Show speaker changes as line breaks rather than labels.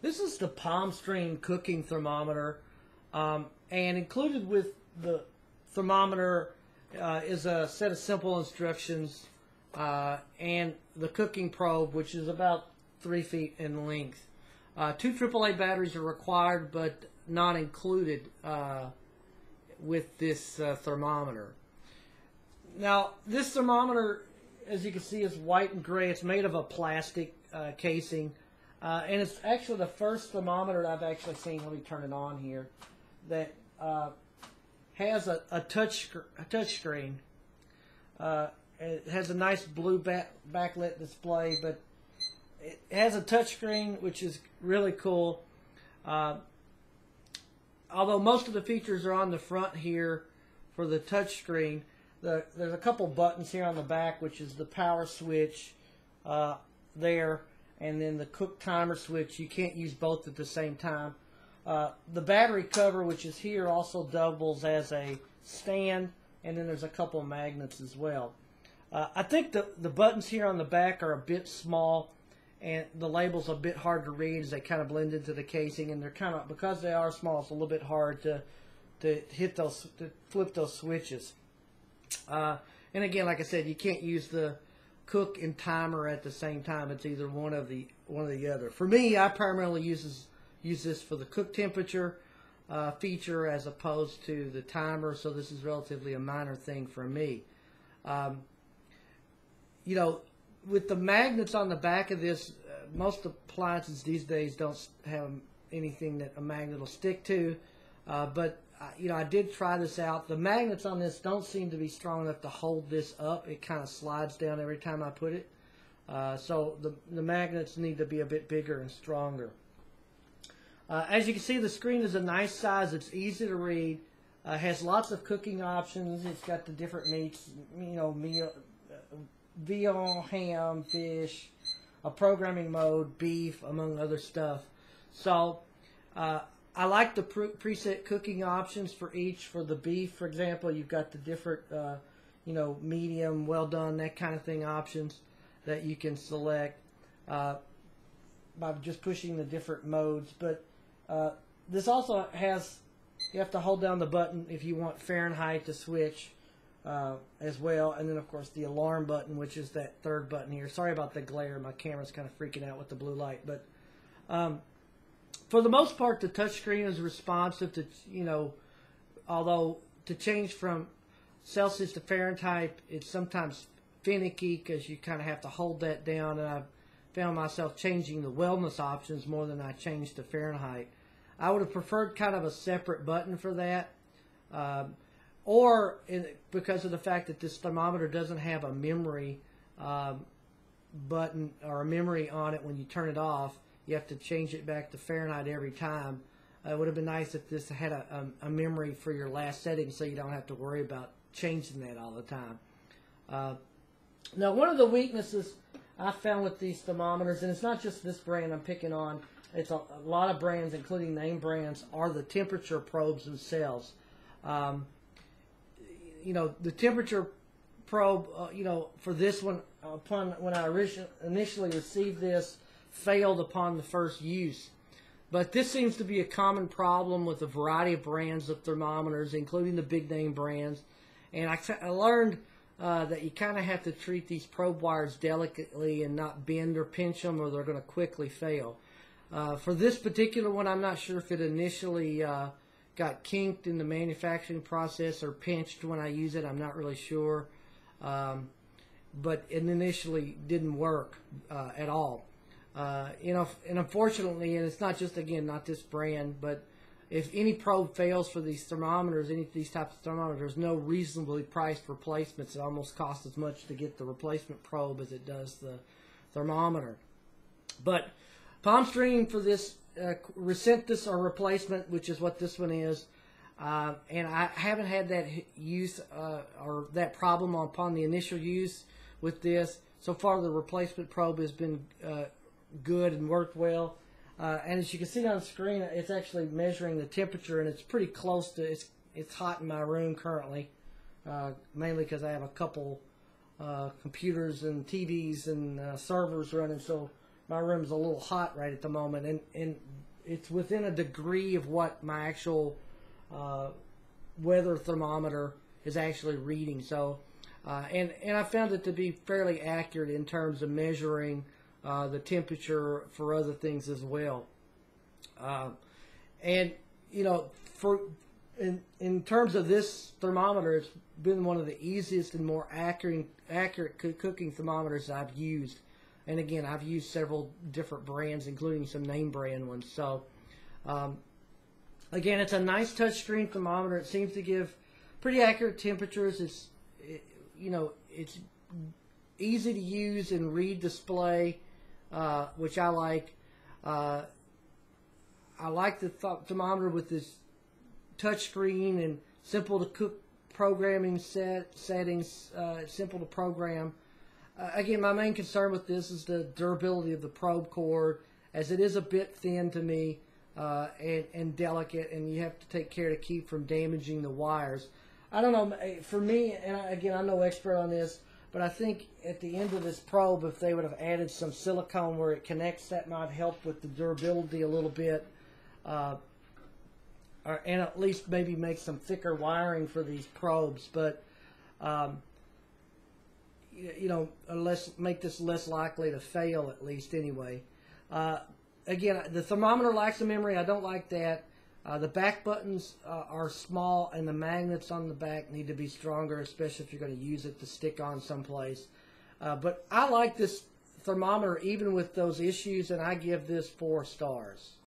This is the Pomstream Cooking thermometer, and included with the thermometer is a set of simple instructions and the cooking probe, which is about 3 feet in length. 2 AAA batteries are required, but not included with this thermometer. Now, this thermometer, as you can see, is white and gray. It's made of a plastic casing. And it's actually the first thermometer I've actually seen, let me turn it on here, that has a touch screen. It has a nice blue backlit display, but it has a touch screen, which is really cool. Although most of the features are on the front here for the touch screen, there's a couple buttons here on the back, which is the power switch there, and then the cook timer switch. You can't use both at the same time. The battery cover, which is here, also doubles as a stand, and then there's a couple of magnets as well. I think the buttons here on the back are a bit small, and the label's a bit hard to read as they kind of blend into the casing, and they're kind of, because they are small, it's a little bit hard to flip those switches. And again, like I said, you can't use the cook and timer at the same time. It's either one or the other. For me, I primarily use this for the cook temperature feature as opposed to the timer, so this is relatively a minor thing for me. You know, with the magnets on the back of this, most appliances these days don't have anything that a magnet will stick to, but you know, I did try this out. The magnets on this don't seem to be strong enough to hold this up. It kind of slides down every time I put it. So the magnets need to be a bit bigger and stronger. As you can see, the screen is a nice size. It's easy to read. Has lots of cooking options. It's got the different meats, you know, veal, ham, fish, a programming mode, beef, among other stuff. So I like the preset cooking options for each. For the beef, for example, you've got the different, you know, medium, well done, that kind of thing options that you can select by just pushing the different modes. But this also has, you have to hold down the button if you want Fahrenheit to switch as well. And then, of course, the alarm button, which is that third button here. Sorry about the glare. My camera's kind of freaking out with the blue light. But for the most part, the touchscreen is responsive to, you know, although to change from Celsius to Fahrenheit, it's sometimes finicky because you kind of have to hold that down, and I've found myself changing the wellness options more than I changed to Fahrenheit. I would have preferred kind of a separate button for that, because of the fact that this thermometer doesn't have a memory button or a memory on it when you turn it off. You have to change it back to Fahrenheit every time. It would have been nice if this had a memory for your last setting, so you don't have to worry about changing that all the time. Now, one of the weaknesses I found with these thermometers, and it's not just this brand I'm picking on, it's a lot of brands, including name brands, are the temperature probes themselves. You know, the temperature probe, you know, for this one, when I initially received this, failed upon the first use. But this seems to be a common problem with a variety of brands of thermometers, including the big name brands. And I learned that you kind of have to treat these probe wires delicately and not bend or pinch them, or they're going to quickly fail. For this particular one, I'm not sure if it initially got kinked in the manufacturing process or pinched when I use it. I'm not really sure. But it initially didn't work at all. You know, and unfortunately, and it's not just, again, not this brand, but if any probe fails for these thermometers, any of these types of thermometers, there's no reasonably priced replacements. It almost costs as much to get the replacement probe as it does the thermometer. But Pomstream for this resent this or replacement, which is what this one is, and I haven't had that use or that problem upon the initial use with this. So far, the replacement probe has been good and worked well. And as you can see on the screen, it's actually measuring the temperature, and it's pretty close to, it's hot in my room currently, mainly because I have a couple computers and TVs and servers running, so my room's a little hot right at the moment, and it's within a degree of what my actual weather thermometer is actually reading. So, and I found it to be fairly accurate in terms of measuring the temperature for other things as well. And you know, in terms of this thermometer, it's been one of the easiest and more accurate cooking thermometers I've used. And again, I've used several different brands, including some name brand ones. So, again, it's a nice touchscreen thermometer. It seems to give pretty accurate temperatures. It's easy to use and read display, which I like. I like the thermometer with this touchscreen and simple to cook programming settings, simple to program. Again, my main concern with this is the durability of the probe cord, as it is a bit thin to me and delicate, and you have to take care to keep from damaging the wires. I don't know, for me, and again, I'm no expert on this, but I think at the end of this probe, if they would have added some silicone where it connects, that might help with the durability a little bit. And at least maybe make some thicker wiring for these probes, but make this less likely to fail, at least anyway. Again, the thermometer lacks a memory. I don't like that. The back buttons are small, and the magnets on the back need to be stronger, especially if you're going to use it to stick on someplace. But I like this thermometer even with those issues, and I give this 4 stars.